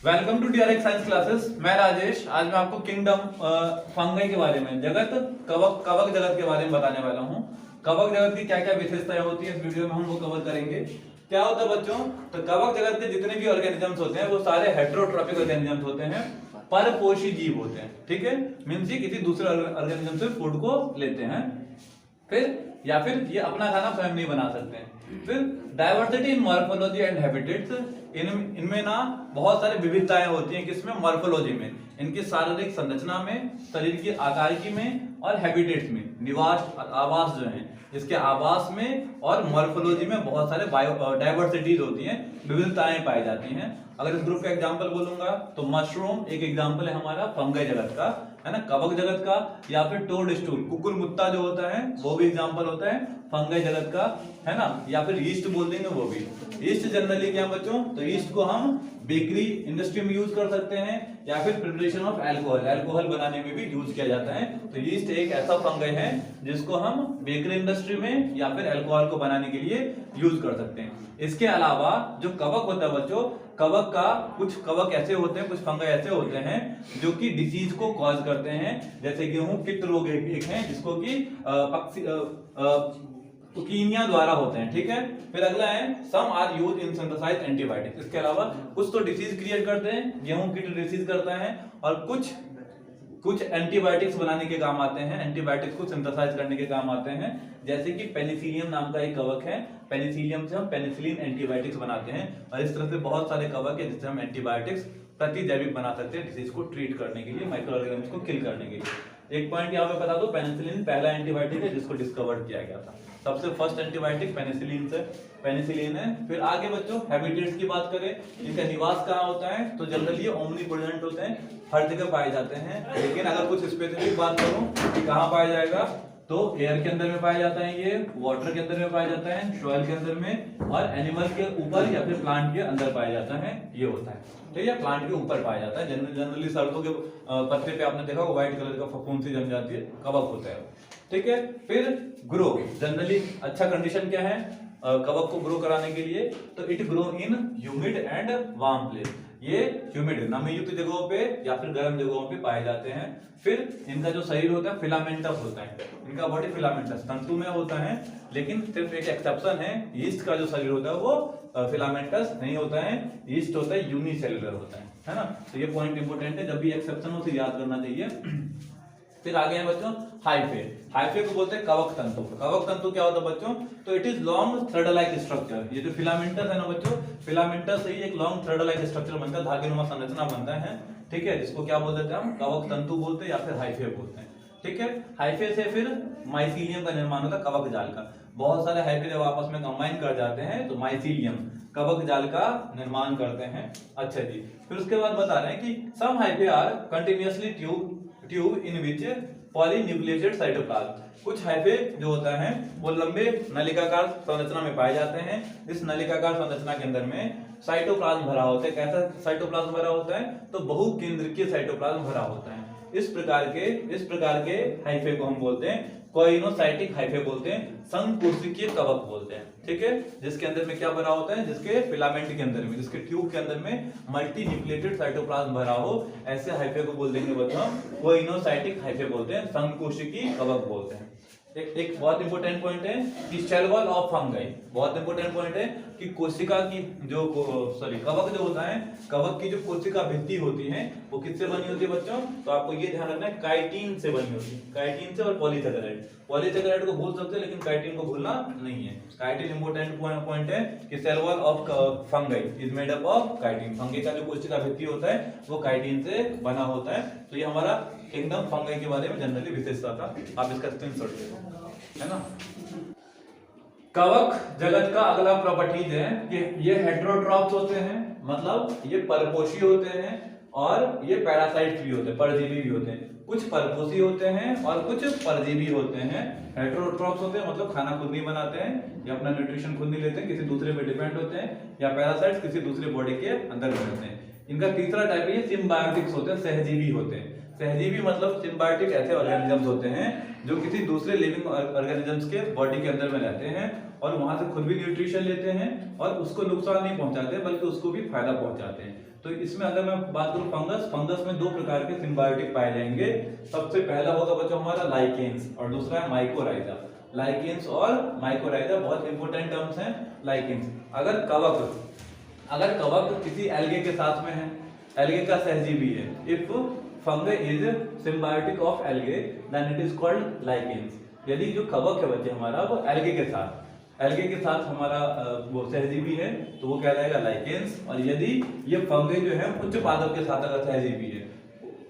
Welcome to DRX science classes. मैं राजेश। आज मैं आपको किंगडम फंगाई के बारे में, जगत कवक जगत के बारे में बताने वाला हूँ। कवक जगत की क्या क्या विशेषताएं होती है इस वीडियो में हम वो कवर करेंगे। क्या होता है बच्चों, तो कवक जगत के जितने भी ऑर्गेनिजम्स होते हैं वो सारे हेटेरोट्रॉपिक ऑर्गेनिजम्स होते हैं, परपोषी जीव होते हैं। ठीक है, मींस ये किसी दूसरे ऑर्गेनिज्म से फूड को लेते हैं फिर ये अपना खाना स्वयं नहीं बना सकते हैं। फिर diversity in morphology and habitats, इनमें ना बहुत सारी विविधताएं होती हैं। किसमें? मॉर्फोलॉजी में, इनकी शारीरिक संरचना में, शरीर की आकारिकी में और हैबिटेट्स में, निवास आवास जो है इसके आवास में और मॉर्फोलॉजी में बहुत सारे डाइवर्सिटीज होती हैं, विविधताएं पाई जाती हैं। अगर इस ग्रुप का एग्जांपल बोलूंगा तो मशरूम एक एग्जांपल है हमारा फंगई जगत का, है ना, कवक जगत का। या फिर टोडस्टूल, कुकुरमुत्ता जो होता है वो भी एग्जांपल होता है फंगई जगत का, है ना। या फिर ईस्ट बोल देंगे वो भी। ईस्ट जनरली क्या बच्चों, तो ईस्ट को हम बेकरी इंडस्ट्री में यूज कर सकते हैं या फिर प्रिपरेशन ऑफ अल्कोहल बनाने में भी यूज किया जाता है। तो ईस्ट एक ऐसा फंगई है जिसको हम बेकरी इंडस्ट्री में या फिर अल्कोहल को बनाने के लिए यूज कर सकते हैं। इसके अलावा जो कवक होता है बच्चों, कुछ कवक ऐसे होते हैं, कुछ फंगई ऐसे होते हैं जो कि डिसीज को कॉज करते हैं। जैसे गेहूं किट रोग एक है जिसको कि कीनिया द्वारा होते हैं। ठीक है, फिर अगला है some are use in synthesize antibiotics. इसके अलावा कुछ तो डिसीज क्रिएट करते हैं, गेहूं किट डिसीज करता है, और कुछ एंटीबायोटिक्स बनाने के काम आते हैं, एंटीबायोटिक्स को सिंथेसाइज करने के काम आते हैं। जैसे कि पेनिसिलियम नाम का एक कवक है, पेनिसिलियम से हम पेनिसिलिन एंटीबायोटिक्स बनाते हैं। और इस तरह से बहुत सारे कवक है जिससे हम एंटीबायोटिक्स प्रतिजैविक बना सकते हैं डिसीज को ट्रीट करने के लिए, माइक्रो ऑर्गेनिजम्स को किल करने के लिए। एक पॉइंट यहाँ पे बता दो, पेनिसिलिन पहला एंटीबायोटिक है जिसको डिस्कवर किया गया था। सबसे फर्स्ट एंटीबायोटिक पेनिसिलिन है। फिर आगे बच्चों हैबिटेट्स की बात करें, इनका निवास कहाँ होता है, तो जनरली ओमनीप्रेजेंट होते हैं, हर जगह पाए जाते हैं। लेकिन अगर कुछ स्पेसिफिक बात करूं कि कहाँ पाया जाएगा, तो एयर के अंदर में पाया जाता है, ये वाटर के अंदर में पाया जाता है, सॉइल के अंदर में, और एनिमल के ऊपर या फिर प्लांट के अंदर पाया जाता है, ये होता है। ठीक है, प्लांट के ऊपर पाया जाता है। जनरली सरसों के पत्ते पे आपने देखा व्हाइट कलर का फफूंदी जम जाती है, कवक होता है। ठीक है, फिर ग्रो, जनरली अच्छा कंडीशन क्या है कवक को ग्रो कराने के लिए, तो it grow in humid and warm place. ये ह्यूमिड नमी युक्त जगहों पे या फिर गर्म जगहों पे पाए जाते हैं। फिर इनका जो शरीर होता है फिलामेंटस होता है, इनका बॉडी फिलामेंटस तंतु में होता है। लेकिन सिर्फ एक एक्सेप्शन है, ईस्ट का जो शरीर होता है वो फिलामेंटस नहीं होता है, ईस्ट होता है यूनिसेलुलर होता है ना। तो ये पॉइंट इंपोर्टेंट है, जब भी एक्सेप्शन हो तो याद करना चाहिए। फिर आगे है बच्चों हाइफे को बोलते हैं कवक तंतु। कवक तंतु क्या होता है बच्चों, तो it is long thread like structure. ये जो फिलामेंटस है ना बच्चों, फिलामेंटस से ही एक लॉन्ग थ्रेड लाइक स्ट्रक्चर बनता है, धागेनुमा संरचना बनता है। ठीक है, जिसको क्या बोल देते हैं हम, कवक तंतु बोलते हैं या फिर हाइफे बोलते हैं। ठीक है, हाइफे से फिर माइसीलियम का निर्माण होता है, कवक जाल का। बहुत सारे हाइफे जब आपस में कंबाइन कर जाते हैं तो माइसीलियम कवक जाल का निर्माण करते हैं। अच्छा जी, फिर उसके बाद बता रहे हैं कि some hyphae are continuously tube in which polynucleated cytoplasm. कुछ हाइफे जो होता है वो लंबे नलिकाकार संरचना में पाए जाते हैं। इस नलिकाकार संरचना के अंदर में साइटोप्लाज्म भरा होता है। कैसा साइटोप्लाज्म भरा होता है, तो बहुकेंद्रकीय साइटोप्लाज्म भरा होता है। इस प्रकार के हाइफे को हम बोलते हैं कोइनोसाइटिक हाइफे बोलते हैं, संकोशिकीय कवक बोलते हैं। ठीक है, जिसके अंदर में क्या भरा होता है, जिसके फिलामेंट के अंदर में, जिसके ट्यूब के अंदर में मल्टी न्यूक्लिएटेड साइटोप्लाज्म भरा हो, ऐसे हाइफे को बोल देंगे बच्चों कोइनोसाइटिक हाइफे बोलते हैं, संकोशिकीय कवक बोलते हैं। एक बहुत इंपॉर्टेंट पॉइंट है कि सेल वॉल ऑफ फंगाई, बहुत इंपॉर्टेंट पॉइंट है कि कोशिका की जो कवक जो होता है, कवक की जो कोशिका भित्ति होती है वो किससे बनी होती है बच्चों, तो आपको ये ध्यान रखना है काइटिन से बनी होती है, काइटिन से और पॉलीसेकेराइड को भूल सकते हैं लेकिन काइटिन को भूलना नहीं है। काइटिन इंपॉर्टेंट पॉइंट है कि cell wall of fungi is made up of chitin. Fungi का जो कोशिका भित्ति होता है वो काइटिन से बना होता है। तो ये हमारा किंगडम फंगाई के बारे में जनरली विशेषता था, आप इसका स्क्रीनशॉट ले लो, है ना। कवक जगत का अगला प्रॉपर्टीज है कि ये हेटेरोट्रॉप्स होते हैं, मतलब ये परपोषी होते हैं, और ये पैरासाइट्स भी होते हैं, परजीवी भी होते हैं। कुछ परपोषी होते हैं और कुछ परजीवी होते हैं। हेटेरोट्रॉप्स होते हैं मतलब खाना खुद नहीं बनाते हैं या अपना न्यूट्रिशन खुद नहीं लेते हैं, किसी दूसरे पे डिपेंड होते हैं, या पैरासाइट्स किसी दूसरे बॉडी के अंदर रहते हैं। इनका तीसरा टाइप है सिम्बायोटिक्स होते हैं, सहजीवी होते हैं। सहजीवी मतलब सिम्बायोटिक ऐसे ऑर्गेनिजम्स होते हैं जो किसी दूसरे लिविंग ऑर्गेनिजम्स के बॉडी के अंदर में रहते हैं और वहां से खुद भी न्यूट्रिशन लेते हैं और उसको नुकसान नहीं पहुंचाते बल्कि उसको भी फायदा पहुंचाते हैं। तो इसमें अगर मैं बात करूं फंगस में दो प्रकार के सिम्बायोटिक पाए जाएंगे। सबसे पहला होगा बच्चों हमारा लाइकेंस और दूसरा है माइकोराइजा। लाइकेंस और माइकोराइजा बहुत इंपॉर्टेंट टर्म्स हैं। लाइकेंस अगर कवक किसी एल्गे के साथ में है, एल्गे का सहजीवी है, if fungus is symbiotic of algae then it is called lichens. यदि जो कवक है बच्चे हमारा वो एल्गे के साथ हमारा वो सहजीवी है तो वो कहलाएगा लाइकेंस। और यदि ये फंगस जो है उच्च पादप के साथ अगर सहजीवी है,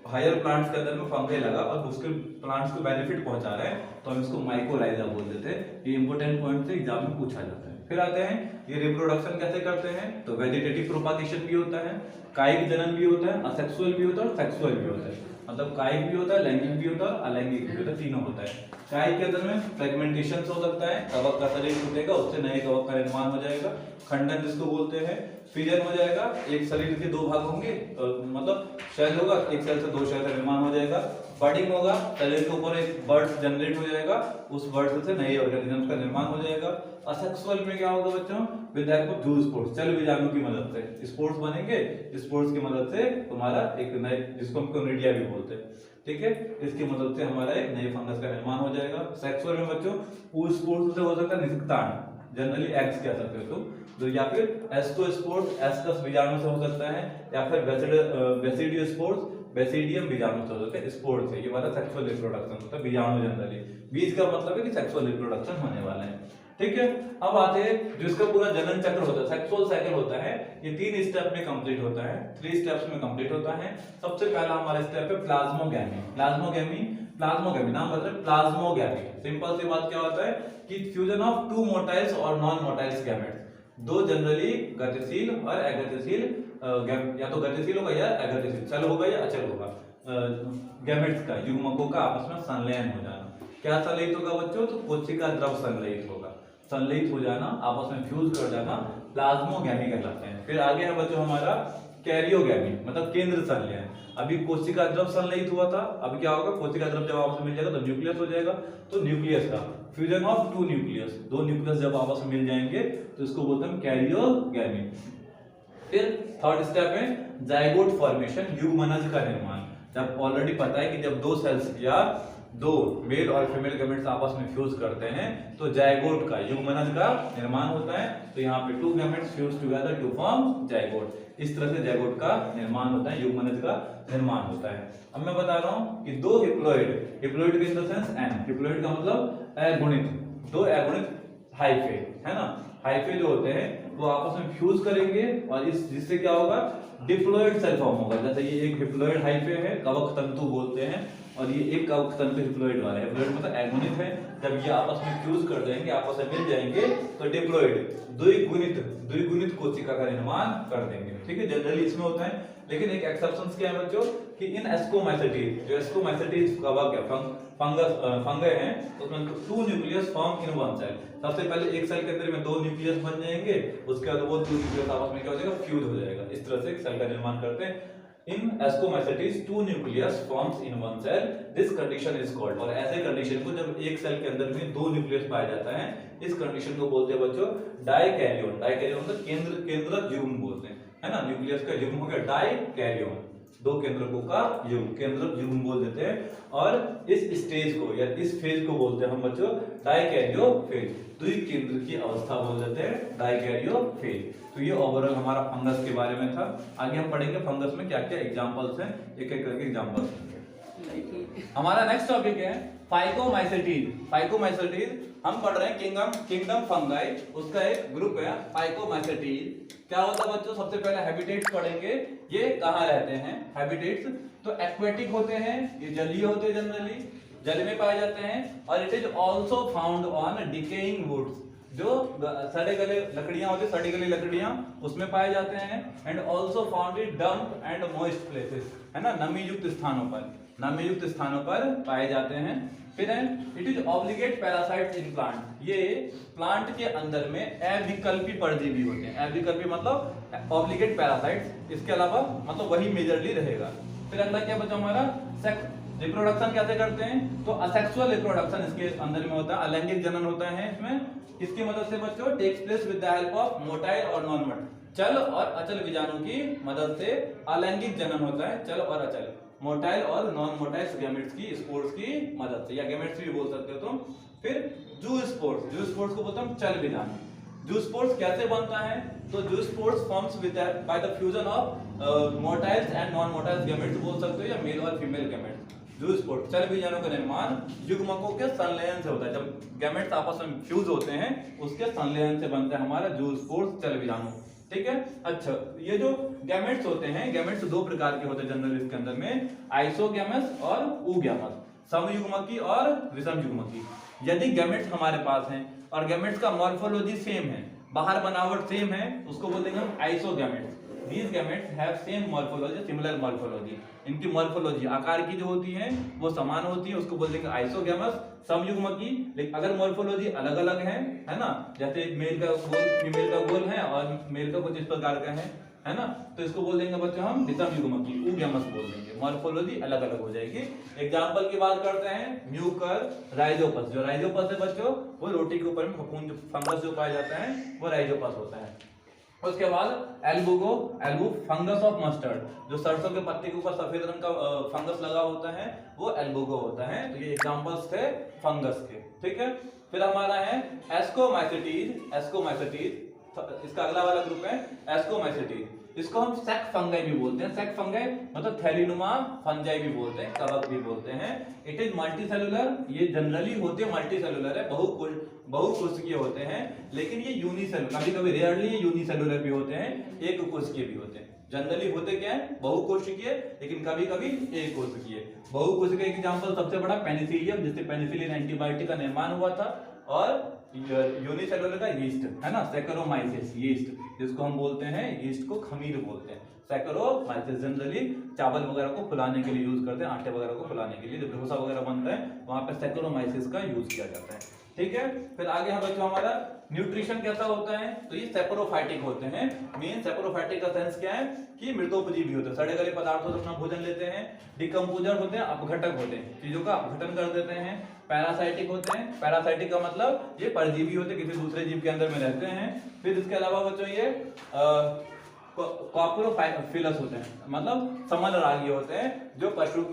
हायर प्लांट्स के अंदर में फंगस लगा और उसके प्लांट्स को बेनिफिट पहुंचा रहे हैं तो हम इसको माइकोराइजा बोल देते हैं। ये इंपॉर्टेंट पॉइंट से एग्जाम में पूछा जाता है। फिर आते हैं ये रिप्रोडक्शन कैसे करते हैं, तो वेजिटेटिव प्रोपागेशन भी होता है, कायिक जनन भी होता है, असेक्सुअल भी होता है और सेक्सुअल भी होता है। मतलब कायिक भी होता है, लैंगिक भी होता है और अलैंगिक भी होता है, तीनों होता है। कायिक के अंदर में फ्रेगमेंटेशन हो सकता है, कवक का शरीर टूटेगा उससे नए कवक का निर्माण हो जाएगा। खंडन जिसको बोलते हैं, फिजन हो जाएगा, एक शरीर के दो भाग होंगे, मतलब सेल होगा, एक सेल से दो सेल का निर्माण हो जाएगा। बर्डिंग होगा, शरीर के ऊपर एक बर्ड जनरेट हो जाएगा, उस बर्ड से नए ऑर्गेनिजम्स का निर्माण हो जाएगा। असेक्सुअल में क्या होगा बच्चों, विद हेल्प ऑफ जू स्पोर्स, चल बीजाणु की मदद से स्पोर्स बनेंगे, स्पोर्स की मदद से तुम्हारा एक नए, जिसको हम कोनिडिया भी बोलते हैं, ठीक है, इसकी मदद से हमारा एक नए फंगस का निर्माण हो जाएगा। सेक्सुअल में बच्चों स्पोर्स से हो सकता है निषिक्तांड, जनरली एग्स कह सकते हो तुम, तो या फिर एस्कोस्पोर्स एस्कस बीजाणु से हो सकता है, या फिर बेसिडियोस्पोर्स बेसिडियम बीजाणु से हो सकता है। स्पोर्स है ये वाला सेक्सुअल रिप्रोडक्शन होता है, बीजाणु जनरली, बीज का मतलब है कि सेक्सुअल रिप्रोडक्शन होने वाला है, ठीक है। अब आते हैं जो इसका पूरा जनन चक्र होता है, सेक्सुअल साइकिल होता है, ये 3 स्टेप में कंप्लीट होता है, 3 स्टेप्स में कंप्लीट होता है। सबसे पहला हमारा स्टेप है प्लाज्मोगैमी, नाम बता रहे प्लाज्मोगैमी। सिंपल सी बात क्या होता है कि फ्यूजन ऑफ 2 मोटाइल्स और नॉन मोटाइल्स गैमेट्स, दो जनरली गतिशील और अगतिशील, या तो गतिशील होगा या अगतिशील, चल होगा या अचल होगा, गैमेट्स का, युग्मकों का आपस में संलयन हो जाना। क्या संलयित होगा बच्चों, तो कोशिका द्रव संलयित होगा, संलयित हो जाना, आपस में फ्यूज कर जाना, प्लाज्मोगैमी कहलाते हैं। फिर आगे है बच्चों हमारा कैरियोगैमी, मतलब केंद्र संलयन। अभी कोशिका द्रव संलयित हुआ था, अब क्या होगा, कोशिका द्रव जब आपस में मिल जाएगा तो न्यूक्लियस हो जाएगा, तो न्यूक्लियस का फ्यूजन ऑफ 2 न्यूक्लियस, 2 न्यूक्लियस जब आपस में मिल जाएंगे तो इसको बोलते हैं कैरियोगैमी। फिर थर्ड स्टेप है जाइगोट फॉर्मेशन, युग्मनज का निर्माण। जब ऑलरेडी पता है कि जब 2 सेल्स या 2 मेल और फीमेल गैमेट्स आपस में फ्यूज करते हैं तो जाइगोट का, युग्मनज का निर्माण होता है। तो यहाँ पे 2 gametes fuse together to form zygote, इस तरह से जाइगोट का निर्माण होता है, युग्मनज का निर्माण होता है। अब मैं बता रहा हूँ कि 2 हिप्लोइड इन द सेंस एन, हिप्लोइड का मतलब अगुणित, 2 अगुणित हाइफे, है ना, हाइफे जो होते हैं वो आपस में फ्यूज करेंगे और इस जिससे क्या होगा, डिप्लॉइड सेल फॉर्म होगा। जैसे ये एक हिप्लॉइड हाइफे है, कवक तंतु बोलते हैं, और ये एक कवक तंतु हिप्लॉइड वाला है। हिप्लॉइड मतलब एगोनिक है, जब ये आपस में फ्यूज कर जाएंगे, आपस में मिल जाएंगे तो डिप्लॉइड, द्विगुणित कोशिका का निर्माण कर देंगे, ठीक है, जनरली इसमें होता है। लेकिन एक एक्सेप्शंस क्या है बच्चों कि इन एस्कोमाइसेटीज, जो एस्कोमाइसेटीज कवक है, फंगस हैं, उसमें 2 न्यूक्लियस फॉर्म इन 1 सेल। सबसे पहले एक सेल के अंदर में 2 न्यूक्लियस बन जाएंगे, उसके बाद वो 2 न्यूक्लियस आपस में क्या हो जाएगा, फ्यूज हो जाएगा। इस तरह से एक सेल का निर्माण करते हैं। In ascomycetes 2 nucleus forms in 1 cell. This condition is called, और ऐसे कंडीशन को जब एक सेल के अंदर में 2 न्यूक्लियस पाया जाता है, इस कंडीशन को बोलते हैं बच्चों डाइकैरियोन। डाइकैरियोन मतलब केंद्रक युग्म बोलते हैं, है ना, न्यूक्लियस का युग्म हो गया डाइकैरियोन, 2 केंद्रकों का युग्म, केंद्रक युग्म बोल देते हैं। और इस स्टेज को या इस फेज को बोलते हैं हम बच्चों डाइकैरियो फेज, द्विकेंद्र की अवस्था बोल देते हैं, डाइकैरियो फेज। तो ये ओवरऑल हमारा फंगस के बारे में था। आगे हम पढ़ेंगे फंगस में क्या क्या एग्जांपल्स हैं, एक एक करके एग्जांपल्स। हमारा नेक्स्ट टॉपिक है फाइकोमाइसेटीज। फाइकोमाइसेटीज हम पढ़ रहे हैं किंगडम फंगाई, उसका एक ग्रुप है फाइकोमाइसेटीज। क्या होता है बच्चों, सबसे पहले हैबिटेट्स पढ़ेंगे, ये कहाँ रहते हैं हैबिटेट्स, तो एक्वेटिक होते हैं, ये जलीय होते हैं, जनरली जल में पाए जाते हैं। और it is also found on decaying woods, जो सड़े गले लकड़ियां होती है, सड़ी गली लकड़ियां उसमें पाए जाते हैं। And also found in damp and moist places, है ना, नमी युक्त स्थानों पर पाए जाते हैं। फिर it is obligate parasites in plant, ये प्लांट के अंदर में अविकल्पी परजीवी होते हैं। अविकल्पी मतलब ऑब्लिगेट पैरासाइट्स, इसके अलावा मतलब वही मेजरली रहेगा, फिर अगला क्या बचा हमारा सेक्स रिप्रोडक्शन कैसे करते हैं, तो असेक्सुअल रिप्रोडक्शन इसके अंदर में होता है, अलैंगिक जनन होता है इसमें। किसकी मदद से बच्चों, takes place with the help of motile और नॉन मोटाइल, चल और अचल बीजाणु की मदद से अलैंगिक जनन होता है, चल और अचल मोटाइल और नॉन मोटाइल गैमेट्स की स्पोर्स की मदद से, या गैमेट्स भी बोल सकते हो तुम। फिर जूस्पोर्स को बोलते हैं चल बीजाणु। जूस्पोर्स कैसे बनता है, तो zoospores forms with by the fusion of motiles and non motile gametes बोल सकते हो, या मेल और फीमेल गैमेट्स। जूस्पोर्स चल बीजाणु का निर्माण युग्मकों के संलयन से होता है, जब गैमेट्स आपस में फ्यूज होते हैं उसके संलयन से बनता है हमारा जूस्पोर्स चल बीजाणु, ठीक है। अच्छा, ये जो गैमेट्स होते हैं, गैमेट्स दो प्रकार के होते हैं जनरली इसके अंदर में, आइसोगैमस और ऊगैमस, समयुग्मकी और विषमयुग्मकी। यदि गैमेट्स हमारे पास हैं और गैमेट्स का मॉर्फोलॉजी सेम है, बाहर बनावट सेम है, उसको बोलते हैं हम आइसोगैमेट्स। These gametes have same morphology, similar morphology. इनकी मॉर्फोलॉजी आकार की जो होती है वो समान होती है, उसको बोलते हैं आइसोगैमस। समयुग्मकी, लेकिन अगर मॉर्फोलॉजी अलग अलग है ना, जैसे मेल का गोल फीमेल का गोल है और मेल का कुछ इस प्रकार का है ना, तो इसको बोल देंगे बच्चों हम विषमयुग्मकी, ऊगैमस बोल देंगे, मॉर्फोलॉजी अलग अलग हो जाएगी। एग्जांपल की बात करते हैं, म्यूकर राइजोपस। जो राइजोपस है बच्चों, वो रोटी के ऊपर में फफूंद फंगस जो पाया जाता है वो राइजोपस होता है। उसके बाद एल्बुगो फंगस ऑफ मस्टर्ड, जो सरसों के पत्ते के ऊपर सफेद रंग का फंगस लगा होता है वो एल्बुगो होता है। तो ये एग्जांपल्स थे फंगस के, ठीक है। फिर हमारा है एस्कोमाइसेटीज, इसका अगला वाला ग्रुप है एस्कोमाइसेटीज। इसको हम सेक फंगाई भी बोलते हैं, सेक फंगाई मतलब थैलीनुमा फंजाई भी बोलते हैं, कवक भी बोलते हैं। इट इज मल्टीसेलुलर, ये जनरली होते हैं मल्टीसेलुलर है, बहुकोशिकीय होते हैं, लेकिन ये यूनिसेलुलर, कभी कभी रेयरली ये यूनिसेलुलर भी होते हैं, एक कोशिकीय भी होते हैं। जनरली होते क्या है, बहुकोशिकीय, लेकिन कभी कभी एक कोशिकीय। बहुकोशिकीय एग्जांपल सबसे बड़ा पेनिसिलियम, जिससे पेनिसिलिन एंटीबायोटिक का निर्माण हुआ था, और यूनिसेलुलर का यीस्ट है ना, सैकरोमाइसिस यीस्ट, जिसको हम बोलते हैं यीस्ट को खमीर बोलते हैं। सैकरोमाइसिस जनरली चावल वगैरह को फुलाने के लिए यूज करते हैं, आटे वगैरह को फुलाने के लिए, जब डोसा वगैरह बनता है वहां पे सैकरोमाइसिस का यूज किया जाता है, ठीक है। फिर आगे हम बच्चों हमारा न्यूट्रिशन कैसा होता है, तो ये सेपोरोफाइटिक होते हैं। मेन सेपोरोफाइटिक का सेंस क्या है कि मृतोपजीवी होते हैं, सड़े गले पदार्थों से अपना भोजन लेते हैं। डिकम्पोजर होते हैं, अपघटक होते हैं, चीजों का अपघटन कर देते हैं। पैरासाइटिक होते हैं, पैरासाइटिक का मतलब ये परजीवी होते हैं, किसी दूसरे जीव के अंदर में रहते हैं। फिर इसके अलावा बच्चों ये कॉप्रोफिलस होते हैं, मतलब समलरागी होते हैं, जो पशु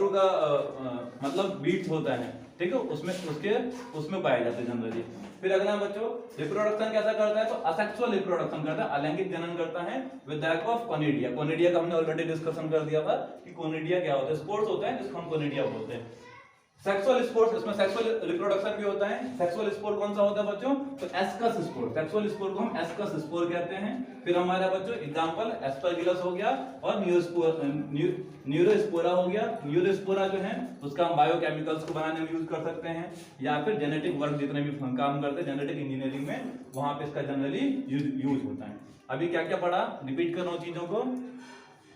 का मतलब बीट्स होता है, ठीक है, उसमें पाए जाते हैं जनरली। फिर अगला बच्चों रिप्रोडक्शन कैसा करता है, तो असेक्सुअल रिप्रोडक्शन करता है, अलैंगिक जनन करता है with the help of conidia. Conidia का हमने ऑलरेडी डिस्कशन कर दिया था कि कोनिडिया क्या होता है, स्पोर्स होता है जिसको हम कोनिडिया बोलते हैं। सेक्सुअल स्पोर्स, इसमें सेक्सुअल रिप्रोडक्शन भी होता है। सेक्सुअल स्पोर कौन सा होता है बच्चों, तो एस्कस स्पोर, सेक्सुअल स्पोर को हम एस्कस स्पोर कहते हैं। फिर हमारा बच्चों एग्जांपल एस्परगिलस हो गया और न्यूरोस्पोरा हो गया। न्यूरोस्पोरा जो है उसका हम बायोकेमिकल्स को बनाने में यूज कर सकते हैं, या फिर जेनेटिक वर्क जितने भी काम करते हैं जेनेटिक इंजीनियरिंग में, वहां पे इसका जनरली यूज होता है। अभी क्या क्या पढ़ा, रिपीट कर रहा हूं चीजों को,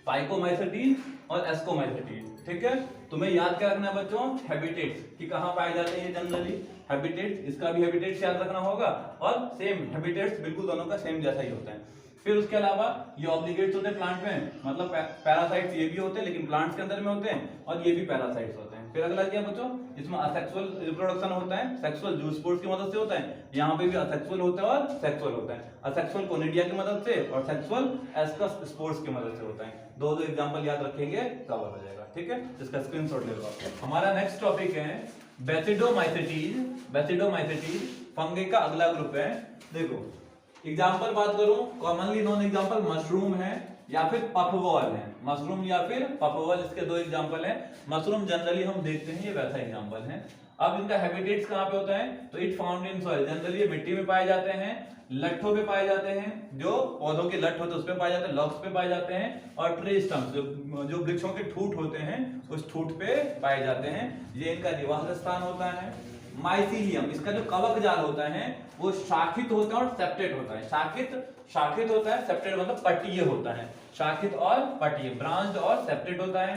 फाइकोमाइसेटीज और एस्कोमाइसेटीज, ठीक है। तुम्हें याद क्या रखना है बच्चों, हैबिटेट्स कि कहां पाए जाते हैं ये जनरली, हैबिटेट्स, इसका भी हैबिटेट्स याद रखना होगा, और सेम हैबिटेट्स बिल्कुल दोनों का सेम जैसा ही होता है। फिर उसके अलावा ये ऑब्लिगेट्स होते हैं प्लांट में, मतलब पैरासाइट्स ये भी होते हैं लेकिन प्लांट्स के अंदर में होते हैं, और ये भी पैरासाइट्स होते हैं। फिर अगला क्या बच्चों, इसमें असेक्सुअल रिप्रोडक्शन होता है, सेक्सुअल जूस्पोर्स की मदद से होता है, यहाँ पे भी असेक्सुअल होता है और सेक्सुअल होता है। असेक्सुअल कोनिडिया की मदद से और सेक्सुअल एस्कस स्पोर्स की मदद से होता है। दो एग्जांपल याद रखेंगे कवर हो जाएगा, ठीक है, इसका स्क्रीनशॉट ले लो। हमारा नेक्स्ट टॉपिक है बेसिडोमाइसेटीज। बेसिडोमाइसेटीज फंगी का अगला ग्रुप है। देखो एग्जांपल बात करूं, कॉमनली नोन एग्जांपल मशरूम है या फिर पफबॉल है, मशरूम या फिर पफबॉल, इसके दो एग्जांपल हैं। मशरूम जनरली हम देखते हैं, ये वैसा एग्जांपल है। अब इनका हैबिटेट्स कहां पे होता है, तो it found in soil, generally ये मिट्टी में पाए जाते हैं, लट्ठों पे पाए जाते हैं, जो पौधों के लट्ठ होते हैं उस पे पाए जाते हैं, लॉक्स पे पाए जाते हैं, और ट्री स्टम्प्स जो वृक्षों के ठूंठ होते हैं उस ठूंठ पे पाए जाते हैं। ये इनका निवास स्थान होता है। माइसीलियम, इसका जो कवक जाल होता है वो शाखित होता है और सेप्टेट होता है। शाखित होता है, सेप्टेट मतलब पट्टीय होता है। शाखित और पट्टीय, ब्रांच्ड और सेप्टेट होता है।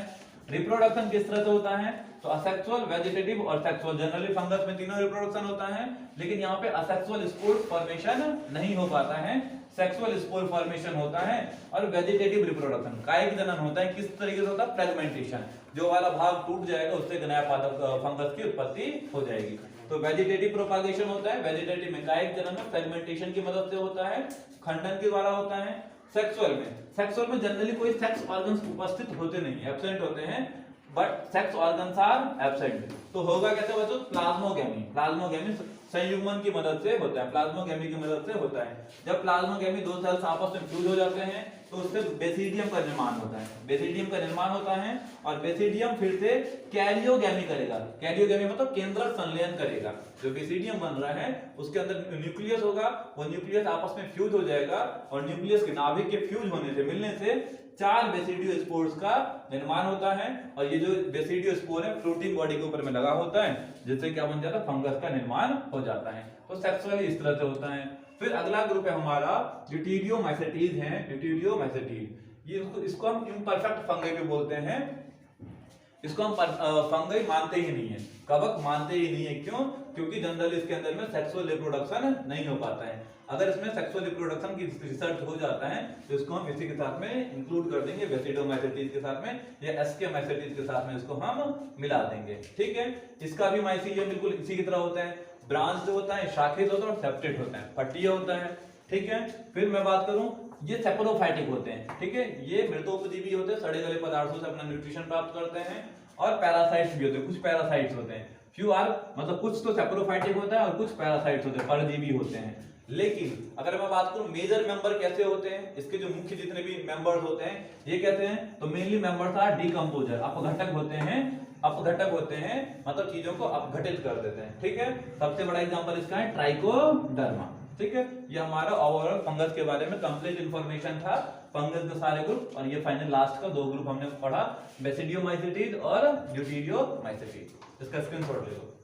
रिप्रोडक्शन किस तरह से होता है, तो असेक्सुअल, वेजिटेटिव और सेक्सुअल। जनरली फंगस में तीनों रिप्रोडक्शन होता है, लेकिन यहाँ पे असेक्सुअल स्पोर फॉर्मेशन नहीं हो पाता है, सेक्सुअल स्पोर फॉर्मेशन होता है और वेजिटेटिव रिप्रोडक्शन कायिक जनन होता है। किस तरीके से होता है, फ्रेगमेंटेशन, जो वाला भाग टूट जाएगा उससे एक नया पादप फंगस की उत्पत्ति हो जाएगी। तो वेजिटेटिव प्रोपागेशन होता है, वेजिटेटिव में कायिक जनन में फ्रेगमेंटेशन की मदद से होता है, खंडन के द्वारा होता है। सेक्सुअल में जनरली कोई सेक्स ऑर्गन्स उपस्थित होते नहीं, एब्सेंट होते हैं, but sex organs are absent. तो होगा कैसे बच्चों, प्लाज्मोगेमी संयुग्मन की मदद से होता है, प्लाज्मोगेमी की मदद से होता है। जब प्लाज्मोगेमी दो सेल्स आपस में फ्यूज हो जाते हैं तो उससे बेसिडियम का निर्माण होता है, बेसिडियम का निर्माण होता है और बेसिडियम फिर से कैरियोगेमी करेगा। कैरियोगेमी मतलब केंद्रक संलयन करेगा। जो बेसिडियम बन रहा है उसके अंदर न्यूक्लियस होगा, वो न्यूक्लियस आपस में फ्यूज हो जाएगा और न्यूक्लियस के नाभिक के फ्यूज होने से, मिलने से 4 बेसिडियो स्पोर्स का निर्माण होता है। और ये जो बेसिडियो स्पोर है फ्रूटिंग बॉडी के ऊपर में लगा होता है, जिससे क्या बन जाता है, फंगस का निर्माण हो जाता है। तो सेक्सुअली इस तरह से होता है। फिर अगला ग्रुप है हमारा ड्यूटेरियोमाइसेटीज है, ड्यूटेरियोमाइसेटीज। ये इसको हम इम्परफेक्ट फंगई भी बोलते हैं। इसको हम फंगई मानते ही नहीं है, कवक मानते ही नहीं है। क्यों? क्योंकि जनरली इसके अंदर में सेक्सुअल रिप्रोडक्शन नहीं हो पाता है। अगर इसमें सेक्सुअल रिप्रोडक्शन की रिसर्च हो जाता है तो इसको हम इसी के साथ में इंक्लूड कर देंगे, बेसिडोमाइसेटीज के साथ में या एस्केमाइसेटीज के साथ में इसको हम मिला देंगे। ठीक है, इसका भी माइसीलियम बिल्कुल इसी की तरह होता है, ब्रांच होता है, शाखित होता है और सेप्टेट होता है, पट्टीय होता है। ठीक है, फिर मैं बात करूं, ये सेपोरोफाइटिक होते हैं। ठीक है, ये मृतोपजीवी होते हैं, सड़े गले पदार्थों से अपना न्यूट्रिशन प्राप्त करते हैं। और पैरासाइट्स भी होते हैं, कुछ पैरासाइट्स होते हैं, फ्यू आर मतलब कुछ तो सेपोरोफाइटिक होता है और कुछ पैरासाइट्स होते हैं, परजीवी होते हैं। लेकिन अगर मैं बात करूं मेजर मेंबर कैसे होते हैं, इसके जो मुख्य जितने भी मेंबर्स होते हैं ये कहते हैं, तो मेनली मेंबर्स आर डिकम्पोजर, अपघटक होते हैं। अपघटक होते हैं मतलब चीजों को अपघटित कर देते हैं। ठीक है, सबसे बड़ा एग्जांपल इसका है ट्राइकोडर्मा। ठीक है, ये हमारा ओवरऑल फंगस के बारे में कंप्लीट इंफॉर्मेशन था, फंगस के सारे ग्रुप। और ये फाइनल लास्ट का 2 ग्रुप हमने पढ़ा, बेसिडियोमाइसेटीज और ड्यूटेरियोमाइसेटीज। इसका स्क्रीनशॉट ले लो।